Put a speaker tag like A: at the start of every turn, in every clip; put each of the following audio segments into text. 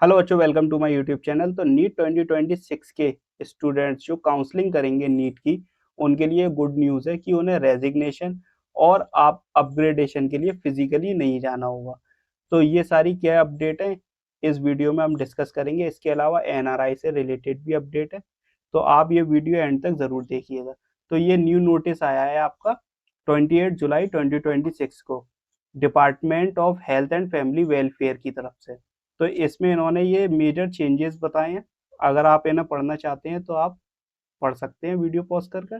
A: Hello बच्चों, welcome to my YouTube channel. तो NEET 2026 के स्टूडेंट्स जो काउंसलिंग करेंगे नीट की, उनके लिए गुड न्यूज़ है कि उन्हें रेजिग्नेशन और आप अपग्रेडेशन के लिए फिजिकली नहीं जाना होगा। तो ये सारी क्या अपडेट है इस वीडियो में हम डिस्कस करेंगे। इसके अलावा एनआरआई से रिलेटेड भी अपडेट है, तो आप ये वीडियो एंड तक ज़रूर देखिएगा। तो ये न्यू नोटिस आया है आपका 28 जुलाई 2026 को department of health and family welfare की तरफ से। तो इसमें इन्होंने ये मेजर चेंजेस बताए हैं। अगर आप इन्हें पढ़ना चाहते हैं तो आप पढ़ सकते हैं वीडियो पॉज कर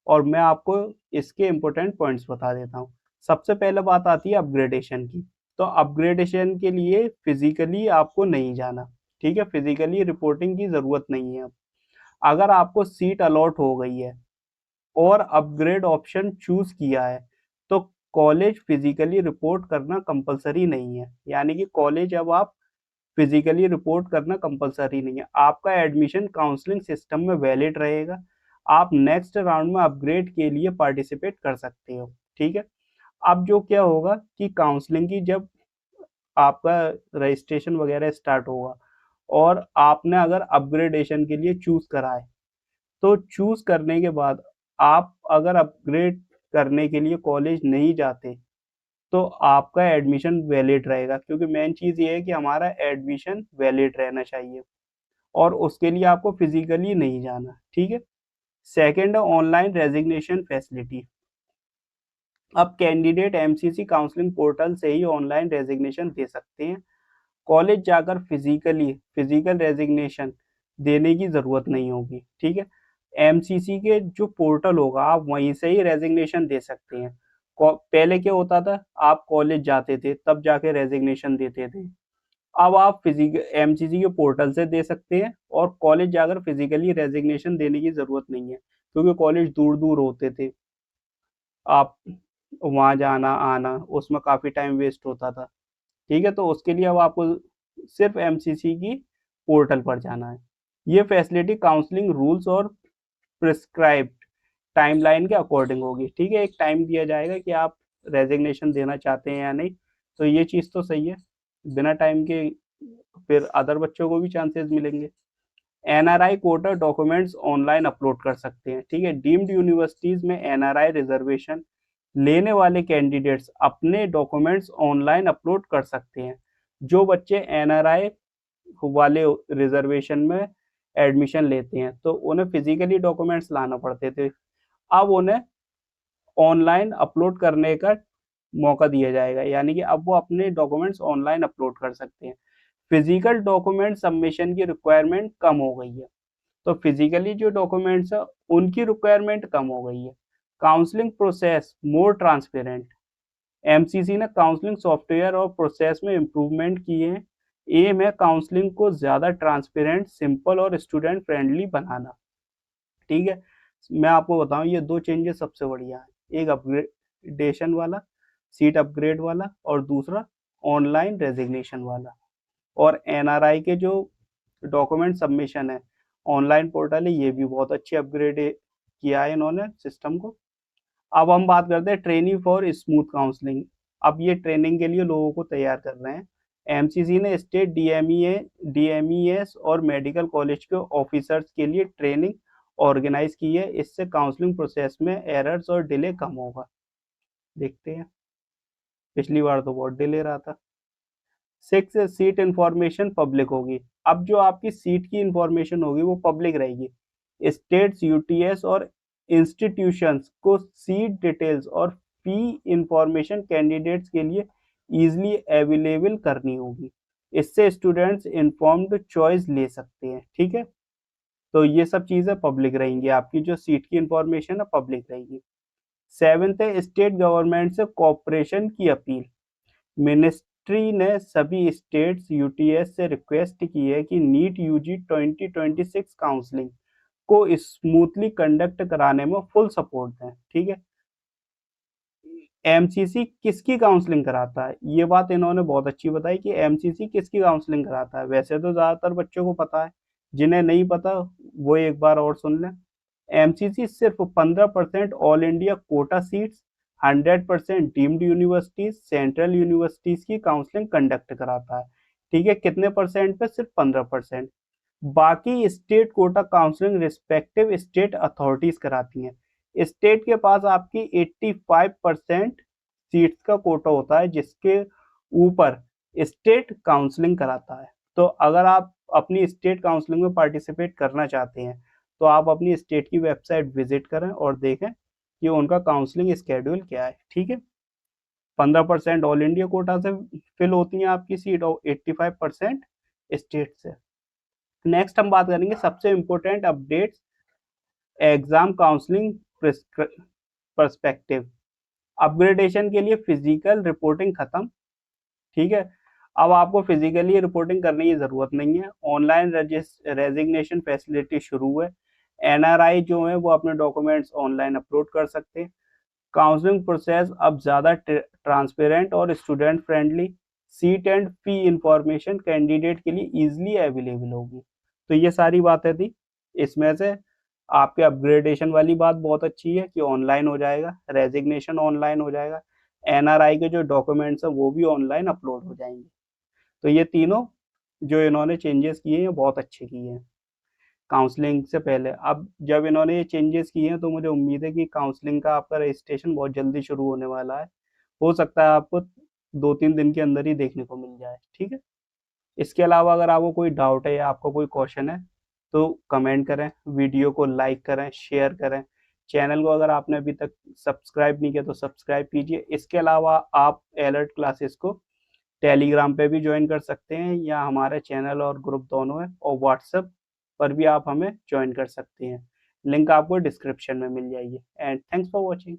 A: और मैं आपको इसके इम्पोर्टेंट पॉइंट्स बता देता हूँ। सबसे पहले बात आती है अपग्रेडेशन की। तो अपग्रेडेशन के लिए फिजिकली आपको नहीं जाना, ठीक है। फिजिकली रिपोर्टिंग की ज़रूरत नहीं है। अब अगर आपको सीट अलॉट हो गई है और अपग्रेड ऑप्शन चूज किया है तो कॉलेज फिजिकली रिपोर्ट करना कंपलसरी नहीं है। यानी कि कॉलेज अब आप फिजिकली रिपोर्ट करना कंपलसरी नहीं है। आपका एडमिशन काउंसलिंग सिस्टम में वैलिड रहेगा। आप नेक्स्ट राउंड में अपग्रेड के लिए पार्टिसिपेट कर सकते हो, ठीक है। अब जो क्या होगा कि काउंसलिंग की जब आपका रजिस्ट्रेशन वगैरह स्टार्ट होगा और आपने अगर अपग्रेडेशन के लिए चूज करा है, तो चूज करने के बाद आप अगर अपग्रेड करने के लिए कॉलेज नहीं जाते तो आपका एडमिशन वैलिड रहेगा, क्योंकि मेन चीज़ ये है कि हमारा एडमिशन वैलिड रहना चाहिए और उसके लिए आपको फिजिकली नहीं जाना, ठीक है। सेकंड है ऑनलाइन रेजिग्नेशन फैसिलिटी। अब कैंडिडेट एमसीसी काउंसलिंग पोर्टल से ही ऑनलाइन रेजिग्नेशन दे सकते हैं। कॉलेज जाकर फिजिकल रेजिग्नेशन देने की ज़रूरत नहीं होगी, ठीक है। एमसीसी के जो पोर्टल होगा आप वहीं से ही रेजिग्नेशन दे सकते हैं। पहले क्या होता था, आप कॉलेज जाते थे तब जाके रेजिग्नेशन देते थे। अब आप फिजिकल एमसीसी के पोर्टल से दे सकते हैं और कॉलेज जाकर फिजिकली रेजिग्नेशन देने की ज़रूरत नहीं है, क्योंकि कॉलेज दूर दूर होते थे। आप वहाँ जाना आना उसमें काफ़ी टाइम वेस्ट होता था, ठीक है। तो उसके लिए अब आपको सिर्फ एमसीसी की पोर्टल पर जाना है। ये फैसिलिटी काउंसलिंग रूल्स और प्रिस्क्राइब्ड टाइमलाइन के अकॉर्डिंग होगी, ठीक है। एक टाइम दिया जाएगा कि आप रेजिग्नेशन देना चाहते हैं या नहीं। तो ये चीज़ तो सही है, बिना टाइम के फिर अदर बच्चों को भी चांसेस मिलेंगे। NRI quota documents online upload कर सकते हैं, ठीक है। डीम्ड यूनिवर्सिटीज़ में एनआरआई रिजर्वेशन लेने वाले कैंडिडेट्स अपने डॉक्यूमेंट्स ऑनलाइन अपलोड कर सकते हैं। जो बच्चे एनआरआई वाले रिजर्वेशन में एडमिशन लेते हैं तो उन्हें फिजिकली डॉक्यूमेंट्स लाना पड़ते थे, अब उन्हें ऑनलाइन अपलोड करने का मौका दिया जाएगा। यानी कि अब वो अपने डॉक्यूमेंट्स ऑनलाइन अपलोड कर सकते हैं। फिजिकल डॉक्यूमेंट सबमिशन की रिक्वायरमेंट कम हो गई है। तो फिजिकली जो डॉक्यूमेंट्स है उनकी रिक्वायरमेंट कम हो गई है। Counselling process more transparent. MCC ने काउंसलिंग सॉफ्टवेयर और प्रोसेस में इम्प्रूवमेंट किए हैं। एम है काउंसलिंग को ज़्यादा ट्रांसपेरेंट, सिंपल और स्टूडेंट फ्रेंडली बनाना, ठीक है। मैं आपको बताऊं ये दो चेंजेस सबसे बढ़िया है, एक अपग्रेडेशन वाला, सीट अपग्रेड वाला, और दूसरा ऑनलाइन रेजिग्नेशन वाला। और एनआरआई के जो डॉक्यूमेंट सबमिशन है ऑनलाइन पोर्टल है, ये भी बहुत अच्छे अपग्रेड किया है इन्होंने सिस्टम को। अब हम बात करते हैं ट्रेनिंग फॉर स्मूथ काउंसलिंग। अब ये ट्रेनिंग के लिए लोगों को तैयार कर रहे हैं। एमसीसी ने स्टेट डीएमईएस और मेडिकल कॉलेज के ऑफिसर्स के लिए ट्रेनिंग ऑर्गेनाइज की है। इससे काउंसलिंग प्रोसेस में एरर्स और डिले कम होगा। देखते हैं, पिछली बार तो बहुत डिले रहा था। 6 सीट इंफॉर्मेशन पब्लिक होगी। अब जो आपकी सीट की इंफॉर्मेशन होगी वो पब्लिक रहेगी। स्टेट्स, यूटीएस और इंस्टीट्यूशंस को सीट डिटेल्स और फी इंफॉर्मेशन कैंडिडेट्स के लिए इजीली अवेलेबल करनी होगी। इससे स्टूडेंट्स इन्फॉर्म्ड चॉइस ले सकते हैं, ठीक है। तो ये सब चीज़ें पब्लिक रहेंगी, आपकी जो सीट की इंफॉर्मेशन है पब्लिक रहेगी। 7th है स्टेट गवर्नमेंट से कोऑपरेशन की अपील। मिनिस्ट्री ने सभी स्टेट्स यूटीएस से रिक्वेस्ट की है कि नीट यूजी 2026 काउंसलिंग को स्मूथली कंडक्ट कराने में फुल सपोर्ट दें, ठीक है। एमसीसी किसकी काउंसलिंग कराता है, ये बात इन्होंने बहुत अच्छी बताई कि एमसीसी किसकी काउंसलिंग कराता है। वैसे तो ज़्यादातर बच्चों को पता है, जिन्हें नहीं पता वो एक बार और सुन लें। एमसीसी सिर्फ 15% all India quota seats, 100% deemed universities, central universities की काउंसलिंग कंडक्ट कराता है। ठीक है, कितने परसेंट पे? सिर्फ 15%। बाकी state quota counselling respective state authorities कराती हैं। स्टेट के पास आपकी 85% सीट्स का कोटा होता है, जिसके ऊपर स्टेट काउंसलिंग कराता है। तो अगर आप अपनी स्टेट काउंसलिंग में पार्टिसिपेट करना चाहते हैं तो आप अपनी स्टेट की वेबसाइट विजिट करें और देखें कि उनका काउंसलिंग स्केड्यूल क्या है। ठीक है, 15% ऑल इंडिया कोटा से फिल होती हैं आपकी सीट और 85% स्टेट से। नेक्स्ट हम बात करेंगे सबसे important updates exam counselling perspective. Upgradation के लिए फिजिकल रिपोर्टिंग खत्म। ठीक है, अब आपको फिजिकली रिपोर्टिंग करने की जरूरत नहीं है। ऑनलाइन रेजिग्नेशन फैसिलिटी शुरू है। एनआरआई जो है वो अपने डॉक्यूमेंट्स ऑनलाइन अपलोड कर सकते हैं। काउंसलिंग प्रोसेस अब ज़्यादा ट्रांसपेरेंट और student friendly. Seat and fee information candidate के लिए इजीली अवेलेबल होगी। तो ये सारी बातें थी। इसमें से आपके अपग्रेडेशन वाली बात बहुत अच्छी है कि ऑनलाइन हो जाएगा, रेजिग्नेशन ऑनलाइन हो जाएगा, एनआरआई के जो डॉक्यूमेंट्स हैं वो भी ऑनलाइन अपलोड हो जाएंगे। तो ये तीनों जो इन्होंने चेंजेस किए हैं बहुत अच्छे किए हैं काउंसलिंग से पहले। अब जब इन्होंने ये चेंजेस किए हैं तो मुझे उम्मीद है कि काउंसलिंग का आपका रजिस्ट्रेशन बहुत जल्दी शुरू होने वाला है। हो सकता है आपको 2-3 दिन के अंदर ही देखने को मिल जाए। ठीक है, इसके अलावा अगर आपको कोई डाउट है या आपका कोई क्वेश्चन है तो कमेंट करें, वीडियो को लाइक करें, शेयर करें। चैनल को अगर आपने अभी तक सब्सक्राइब नहीं किया तो सब्सक्राइब कीजिए। इसके अलावा आप अलर्ट क्लासेस को टेलीग्राम पे भी ज्वाइन कर सकते हैं, या हमारे चैनल और ग्रुप दोनों है, और व्हाट्सएप पर भी आप हमें ज्वाइन कर सकते हैं। लिंक आपको डिस्क्रिप्शन में मिल जाएगी। And thanks for watching.